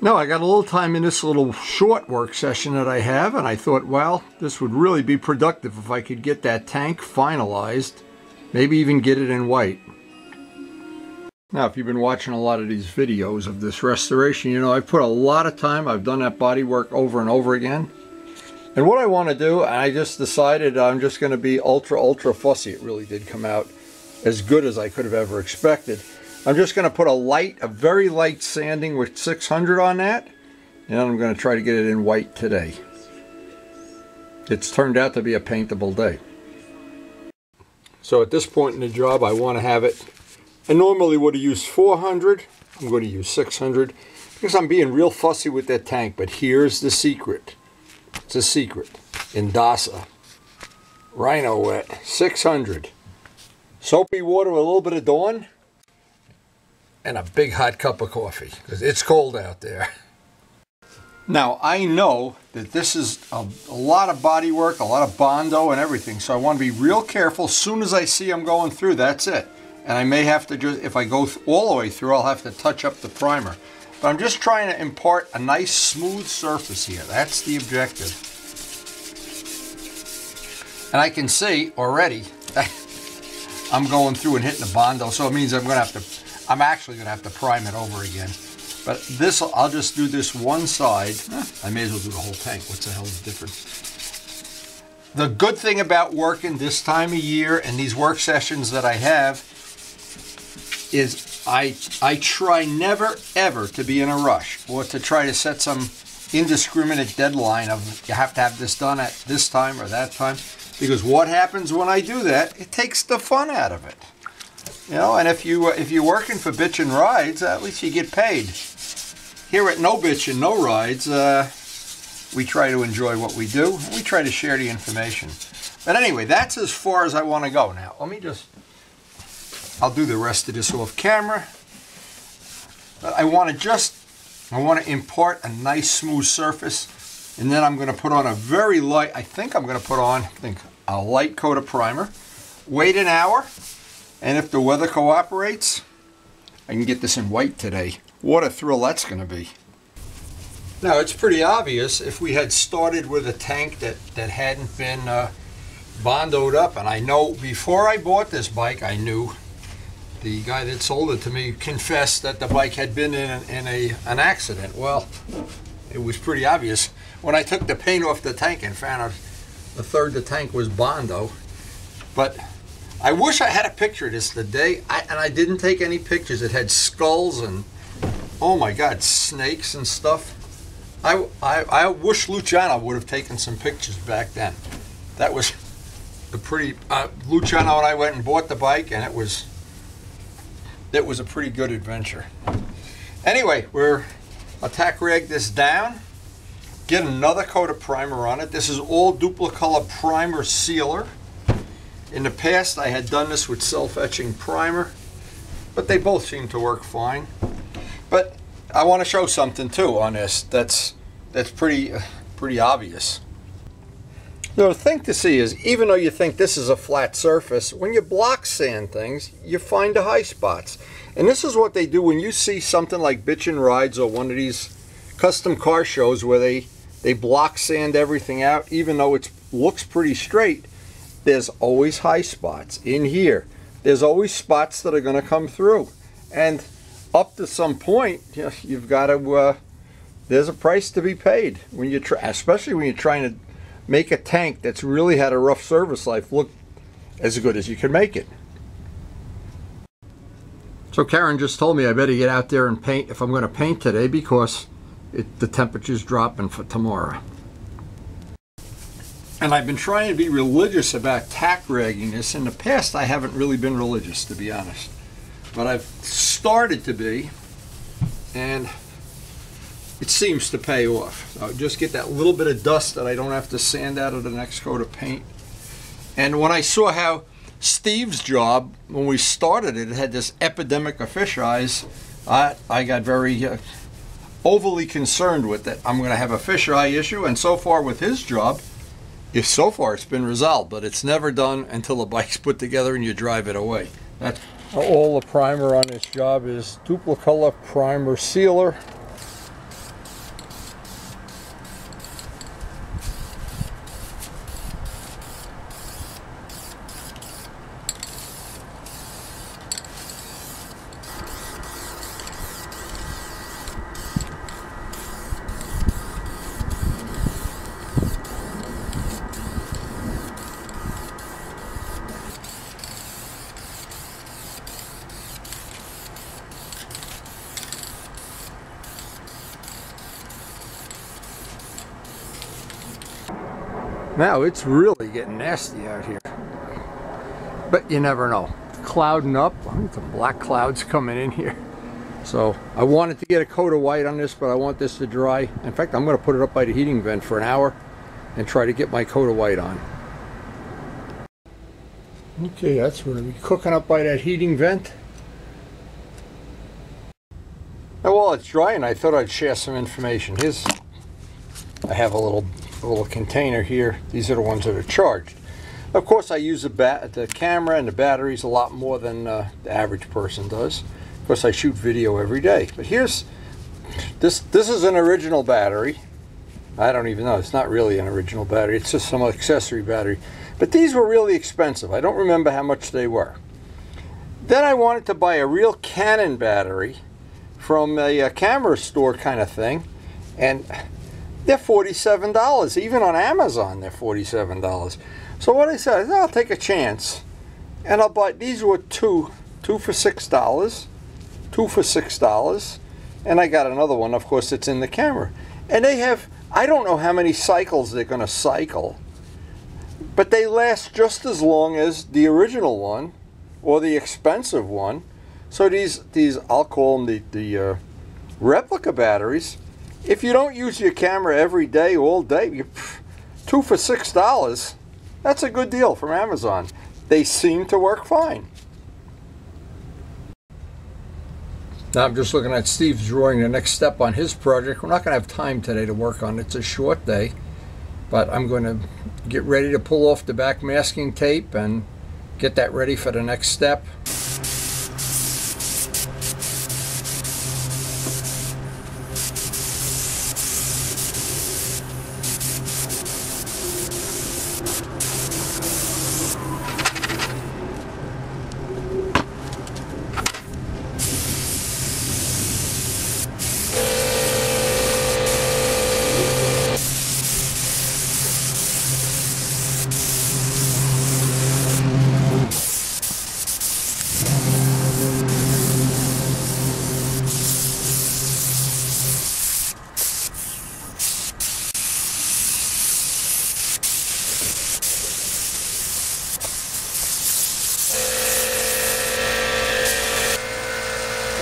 Now I got a little time in this little short work session that I have, and I thought, well, this would really be productive if I could get that tank finalized, maybe even get it in white. Now, if you've been watching a lot of these videos of this restoration, you know I've put a lot of time, I've done that body work over and over again. And what I want to do, I just decided I'm just going to be ultra fussy. It really did come out as good as I could have ever expected. I'm just going to put a very light sanding with 600 on that, and I'm going to try to get it in white today. It's turned out to be a paintable day. So at this point in the job, I want to have it, I normally would have used 400, I'm going to use 600, because I'm being real fussy with that tank, but here's the secret. It's a secret. Indasa. Rhino wet. 600. Soapy water with a little bit of Dawn. And a big hot cup of coffee. Because it's cold out there. Now, I know that this is a lot of body work, a lot of Bondo and everything. So I want to be real careful. As soon as I see I'm going through, that's it. And I may have to just, if I go all the way through, I'll have to touch up the primer. But I'm just trying to impart a nice smooth surface here. That's the objective. And I can see already I'm going through and hitting the Bondo, so it means I'm actually going to have to prime it over again. But this, I'll just do this one side. I may as well do the whole tank. What's the hell is the difference? The good thing about working this time of year and these work sessions that I have is I try never ever to be in a rush or to try to set some indiscriminate deadline of you have to have this done at this time or that time, because what happens when I do that, it takes the fun out of it. You know, and if you're working for Bitchin' Rides, at least you get paid. Here at No Bitchin', No Rides, we try to enjoy what we do, and we try to share the information. But anyway, that's as far as I want to go now. I'll do the rest of this off camera. But I want to impart a nice smooth surface, and then I'm going to put on a very light, I think I'm going to put on a light coat of primer. Wait an hour, and if the weather cooperates, I can get this in white today. What a thrill that's going to be. Now, it's pretty obvious if we had started with a tank that hadn't been Bondoed up, and I know before I bought this bike, I knew the guy that sold it to me confessed that the bike had been in an accident. Well, it was pretty obvious when I took the paint off the tank and found out a third of the tank was Bondo. But I wish I had a picture of this the day, and I didn't take any pictures. It had skulls and, oh my God, snakes and stuff. I wish Luciano would have taken some pictures back then. That was the pretty, Luciano and I went and bought the bike, and it was a pretty good adventure. Anyway, I'll tack rag this down, get another coat of primer on it. This is all Duplicolor primer sealer. In the past, I had done this with self-etching primer, but they both seem to work fine. But I want to show something too on this that's pretty obvious. So the thing to see is, even though you think this is a flat surface, when you block sand things, you find the high spots. And this is what they do when you see something like Bitchin' Rides or one of these custom car shows where they block sand everything out, even though it looks pretty straight. There's always high spots in here. There's always spots that are going to come through. And up to some point, you've got to, there's a price to be paid, when you especially when you're trying to make a tank that's really had a rough service life look as good as you can make it. So Karen just told me I better get out there and paint if I'm going to paint today, because the temperature's dropping for tomorrow. And I've been trying to be religious about tack ragging this. In the past, I haven't really been religious, to be honest. But I've started to be, and it seems to pay off. So just get that little bit of dust that I don't have to sand out of the next coat of paint. And when I saw how Steve's job, when we started it, it had this epidemic of fish eyes, I got very overly concerned with it. I'm going to have a fish eye issue, and so far with his job, so far it's been resolved, but it's never done until the bike's put together and you drive it away. All the primer on this job is Duplicolor Primer Sealer. Now it's really getting nasty out here, but you never know. Clouding up, some black clouds coming in here. So I wanted to get a coat of white on this, but I want this to dry. In fact, I'm going to put it up by the heating vent for an hour and try to get my coat of white on. Okay, that's going to be cooking up by that heating vent. Now while it's drying, I thought I'd share some information. I have a little container here. These are the ones that are charged. Of course, I use the camera and the batteries a lot more than the average person does. Of course, I shoot video every day. But here's this is an original battery. I don't even know. It's not really an original battery. It's just some accessory battery. But these were really expensive. I don't remember how much they were. Then I wanted to buy a real Canon battery from a camera store kind of thing, and they're $47. Even on Amazon, they're $47. So what I said is, I'll take a chance, and I'll buy. These were two for $6, two for $6, and I got another one. Of course, it's in the camera, and they have. I don't know how many cycles they're going to cycle, but they last just as long as the original one or the expensive one. So these I'll call them the replica batteries. If you don't use your camera every day, all day, two for $6, that's a good deal from Amazon. They seem to work fine. Now I'm just looking at Steve's drawing the next step on his project. We're not going to have time today to work on it. It's a short day, but I'm going to get ready to pull off the back masking tape and get that ready for the next step.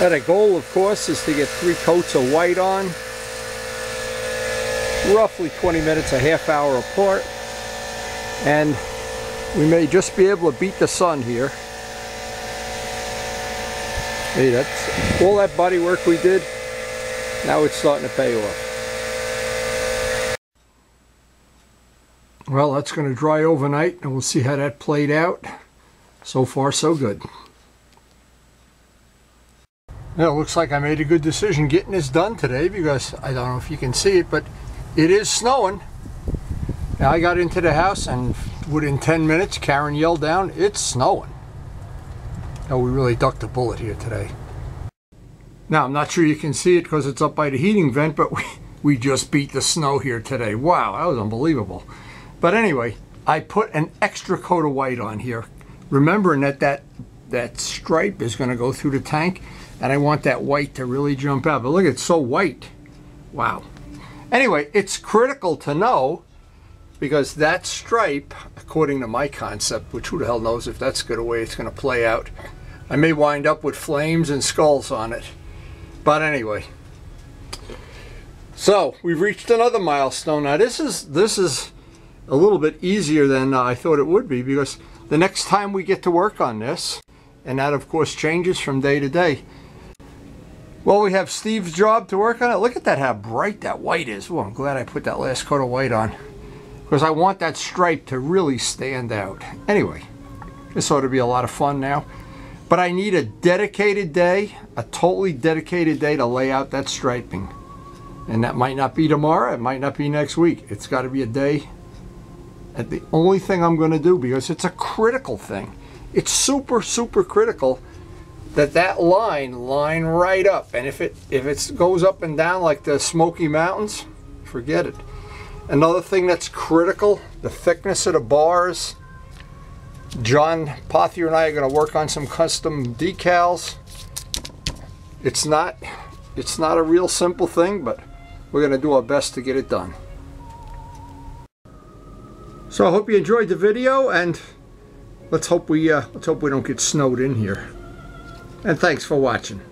And a goal, of course, is to get 3 coats of white on, roughly 20 minutes, a half hour apart, and we may just be able to beat the sun here. Hey, that's all that body work we did. Now it's starting to pay off. Well, that's going to dry overnight, and we'll see how that played out. So far, so good. Well, it looks like I made a good decision getting this done today, because I don't know if you can see it, but it is snowing. Now, I got into the house, and within 10 minutes, Karen yelled down, "It's snowing." Oh, we really ducked a bullet here today. Now, I'm not sure you can see it because it's up by the heating vent, but we just beat the snow here today. Wow, that was unbelievable. But anyway, I put an extra coat of white on here, remembering that stripe is going to go through the tank, and I want that white to really jump out. But look, it's so white. Wow. Anyway, it's critical to know, because that stripe, according to my concept, which who the hell knows if that's the way it's going to play out, I may wind up with flames and skulls on it. But anyway, so we've reached another milestone. Now this is a little bit easier than I thought it would be, because the next time we get to work on this, and that of course changes from day to day, well, we have Steve's job to work on it. Look at that, how bright that white is. Oh, I'm glad I put that last coat of white on, because I want that stripe to really stand out. Anyway, this ought to be a lot of fun now. But I need a dedicated day, a totally dedicated day to lay out that striping. And that might not be tomorrow, it might not be next week. It's got to be a day. And the only thing I'm going to do, because it's a critical thing. It's super, super critical that that line right up. And if it goes up and down like the Smoky Mountains, forget it. Another thing that's critical, the thickness of the bars. John Pothier and I are going to work on some custom decals. It's not a real simple thing, but we're going to do our best to get it done. So I hope you enjoyed the video, and let's hope we don't get snowed in here. And thanks for watching.